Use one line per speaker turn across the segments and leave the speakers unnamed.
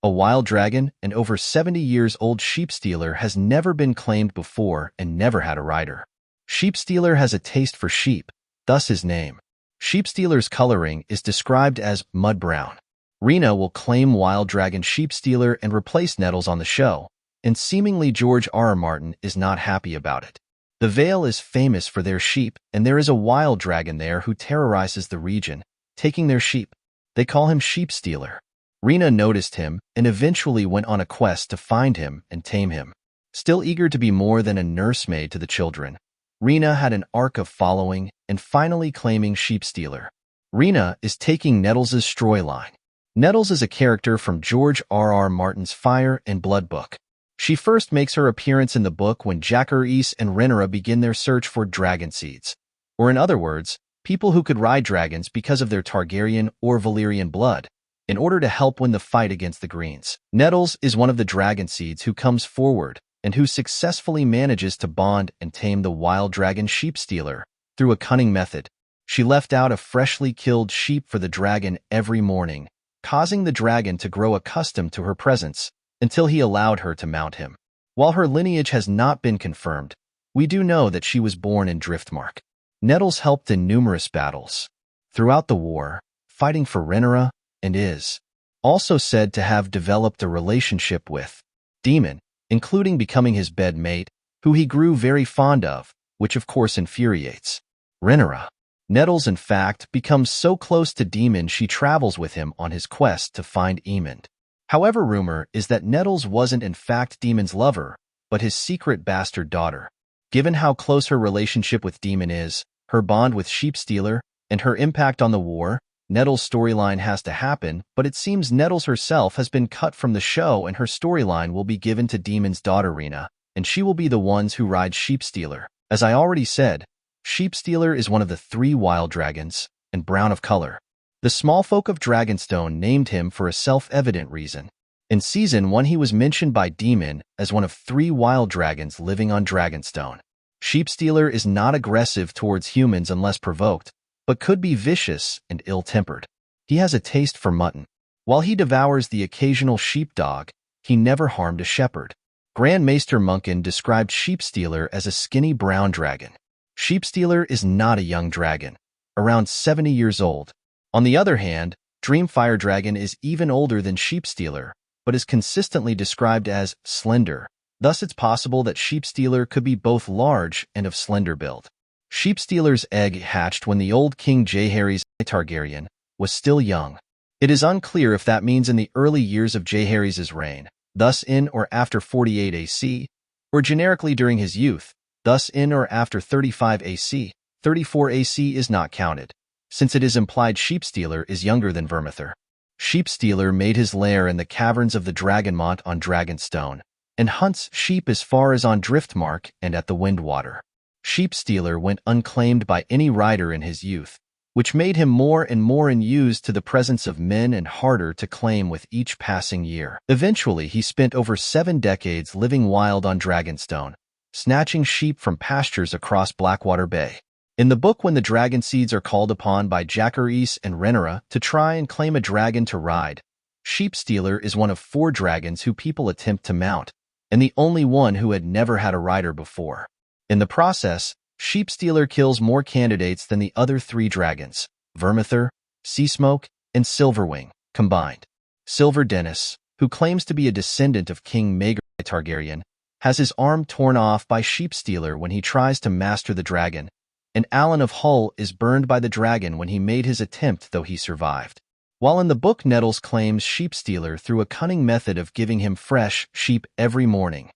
A wild dragon, an over 70 years old Sheepstealer, has never been claimed before and never had a rider. Sheepstealer has a taste for sheep, thus his name. Sheepstealer's coloring is described as mud brown. Rhaena will claim wild dragon Sheepstealer and replace Nettles on the show, and seemingly George R.R. Martin is not happy about it. The Vale is famous for their sheep, and there is a wild dragon there who terrorizes the region, taking their sheep. They call him Sheepstealer. Rhaena noticed him and eventually went on a quest to find him and tame him. Still eager to be more than a nursemaid to the children, Rhaena had an arc of following and finally claiming Sheepstealer. Rhaena is taking Nettles' storyline. Nettles is a character from George R.R. Martin's Fire and Blood book. She first makes her appearance in the book when George R.R. and Rhaenyra begin their search for dragon seeds, or in other words, people who could ride dragons because of their Targaryen or Valyrian blood, in order to help win the fight against the Greens. Nettles is one of the dragon seeds who comes forward and who successfully manages to bond and tame the wild dragon Sheepstealer through a cunning method. She left out a freshly killed sheep for the dragon every morning, causing the dragon to grow accustomed to her presence until he allowed her to mount him. While her lineage has not been confirmed, we do know that she was born in Driftmark. Nettles helped in numerous battles throughout the war, fighting for Rhaenyra, and is also said to have developed a relationship with Daemon, including becoming his bed mate, who he grew very fond of, which of course infuriates Rhaenyra. Nettles, in fact, becomes so close to Daemon she travels with him on his quest to find Aemond. However, rumor is that Nettles wasn't in fact Daemon's lover, but his secret bastard daughter. Given how close her relationship with Daemon is, her bond with Sheepstealer, and her impact on the war, Nettles' storyline has to happen, but it seems Nettles herself has been cut from the show and her storyline will be given to Daemon's daughter Rhaena, and she will be the ones who ride Sheepstealer. As I already said, Sheepstealer is one of the 3 wild dragons, and brown of color. The smallfolk of Dragonstone named him for a self-evident reason. In Season 1 he was mentioned by Daemon as one of 3 wild dragons living on Dragonstone. Sheepstealer is not aggressive towards humans unless provoked, but could be vicious and ill-tempered. He has a taste for mutton. While he devours the occasional sheepdog, he never harmed a shepherd. Grand Maester Munkin described Sheepstealer as a skinny brown dragon. Sheepstealer is not a young dragon, around 70 years old. On the other hand, Dreamfire Dragon is even older than Sheepstealer, but is consistently described as slender. Thus it's possible that Sheepstealer could be both large and of slender build. Sheepstealer's egg hatched when the old King Rhaenyra Targaryen was still young. It is unclear if that means in the early years of Rhaenyra's reign, thus in or after 48 AC, or generically during his youth, thus in or after 35 AC. 34 AC is not counted, since it is implied Sheepstealer is younger than Vermithor. Sheepstealer made his lair in the caverns of the Dragonmont on Dragonstone, and hunts sheep as far as on Driftmark and at the Windwater. Sheepstealer went unclaimed by any rider in his youth, which made him more and more unused to the presence of men and harder to claim with each passing year. Eventually, he spent over 7 decades living wild on Dragonstone, snatching sheep from pastures across Blackwater Bay. In the book, when the dragon seeds are called upon by George R.R. and Rhaenyra to try and claim a dragon to ride, Sheepstealer is one of 4 dragons who people attempt to mount, and the only one who had never had a rider before. In the process, Sheepstealer kills more candidates than the other 3 dragons, Vermithor, Seasmoke, and Silverwing, combined. Silver Dennis, who claims to be a descendant of King Rhaenyra Targaryen, has his arm torn off by Sheepstealer when he tries to master the dragon, and Alan of Hull is burned by the dragon when he made his attempt, though he survived. While in the book, Nettles claims Sheepstealer through a cunning method of giving him fresh sheep every morning.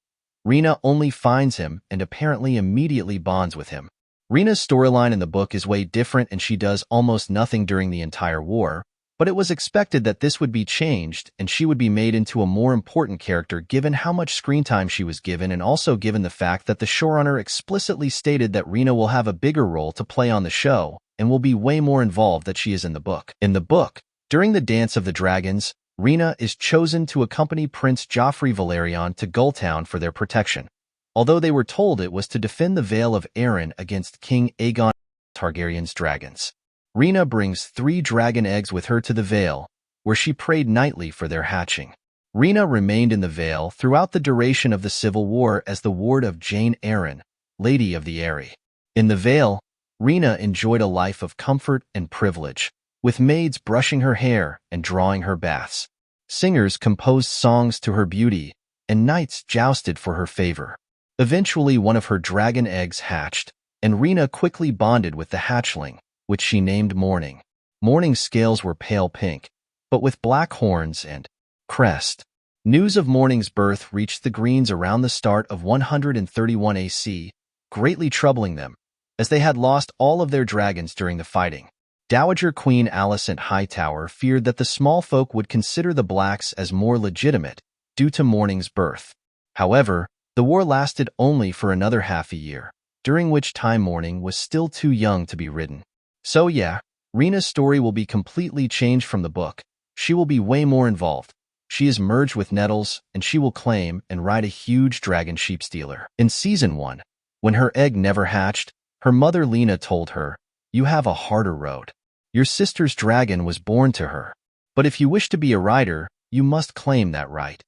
Rhaena only finds him and apparently immediately bonds with him. Rhaena's storyline in the book is way different and she does almost nothing during the entire war, but it was expected that this would be changed and she would be made into a more important character given how much screen time she was given, and also given the fact that the showrunner explicitly stated that Rhaena will have a bigger role to play on the show and will be way more involved than she is in the book. In the book, during the Dance of the Dragons, Rhaena is chosen to accompany Prince Joffrey Valerion to Gulltown for their protection, although they were told it was to defend the Vale of Arryn against King Aegon Targaryen's dragons. Rhaena brings 3 dragon eggs with her to the Vale, where she prayed nightly for their hatching. Rhaena remained in the Vale throughout the duration of the Civil War as the ward of Jane Eyre, Lady of the Eyrie. In the Vale, Rhaena enjoyed a life of comfort and privilege, with maids brushing her hair and drawing her baths. Singers composed songs to her beauty, and knights jousted for her favor. Eventually, one of her dragon eggs hatched, and Rhaena quickly bonded with the hatchling, which she named Morning. Morning's scales were pale pink, but with black horns and crest. News of Morning's birth reached the Greens around the start of 131 AC, greatly troubling them, as they had lost all of their dragons during the fighting. Dowager Queen Alicent Hightower feared that the small folk would consider the Blacks as more legitimate due to Morning's birth. However, the war lasted only for another half a year, during which time Morning was still too young to be ridden. So yeah, Rhaena's story will be completely changed from the book. She will be way more involved. She is merged with Nettles, and she will claim and ride a huge dragon Sheepstealer. In Season 1, when her egg never hatched, her mother Lena told her, "You have a harder road. Your sister's dragon was born to her. But if you wish to be a rider, you must claim that right."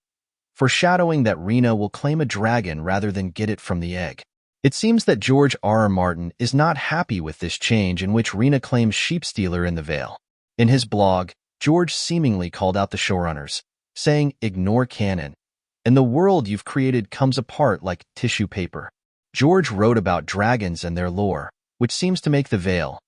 Foreshadowing that Rhaena will claim a dragon rather than get it from the egg. It seems that George R.R. Martin is not happy with this change in which Rhaena claims Sheepstealer in the Vale. In his blog, George seemingly called out the showrunners, saying, "Ignore canon, and the world you've created comes apart like tissue paper." George wrote about dragons and their lore, which seems to make the Vale,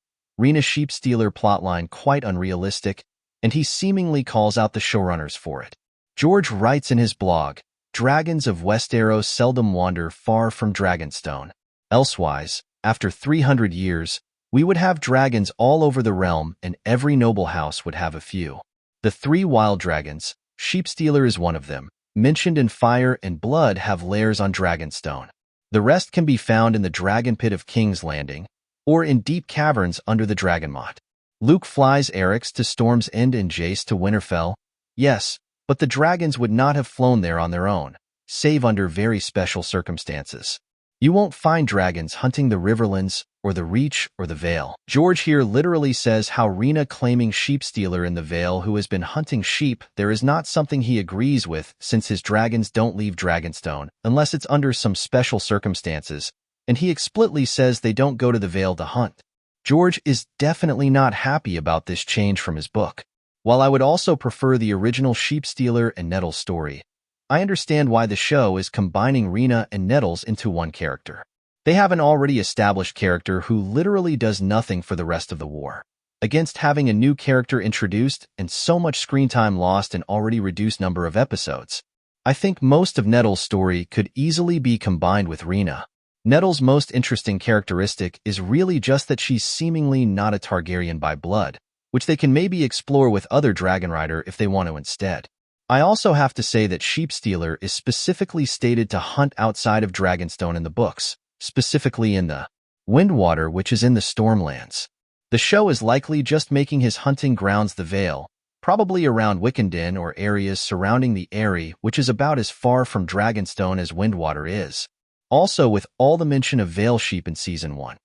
Rhaena Sheepstealer plotline quite unrealistic, and he seemingly calls out the showrunners for it. George writes in his blog, "Dragons of Westeros seldom wander far from Dragonstone. Elsewise, after 300 years, we would have dragons all over the realm and every noble house would have a few. The 3 wild dragons, Sheepstealer is one of them, mentioned in Fire and Blood have lairs on Dragonstone. The rest can be found in the Dragon Pit of King's Landing, or in deep caverns under the Dragonmotte. Luke flies Eryx to Storm's End and Jace to Winterfell. Yes, but the dragons would not have flown there on their own, save under very special circumstances. You won't find dragons hunting the Riverlands, or the Reach, or the Vale." George here literally says how Rhaena claiming Sheepstealer in the Vale who has been hunting sheep there is not something he agrees with since his dragons don't leave Dragonstone unless it's under some special circumstances, and he explicitly says they don't go to the Vale to hunt. George is definitely not happy about this change from his book. While I would also prefer the original Sheepstealer and Nettles story, I understand why the show is combining Rhaena and Nettles into one character. They have an already established character who literally does nothing for the rest of the war, against having a new character introduced and so much screen time lost in already reduced number of episodes. I think most of Nettles' story could easily be combined with Rhaena. Nettles' most interesting characteristic is really just that she's seemingly not a Targaryen by blood, which they can maybe explore with other Dragon Rider if they want to instead. I also have to say that Sheepstealer is specifically stated to hunt outside of Dragonstone in the books, specifically in the Windwater, which is in the Stormlands. The show is likely just making his hunting grounds the Vale, probably around Wickenden or areas surrounding the Eyrie, which is about as far from Dragonstone as Windwater is. Also, with all the mention of Vale sheep in Season 1,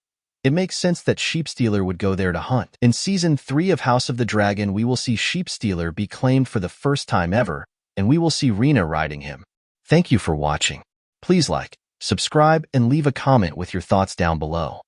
it makes sense that Sheepstealer would go there to hunt. In Season 3 of House of the Dragon, we will see Sheepstealer be claimed for the first time ever, and we will see Rhaena riding him. Thank you for watching. Please like, subscribe, and leave a comment with your thoughts down below.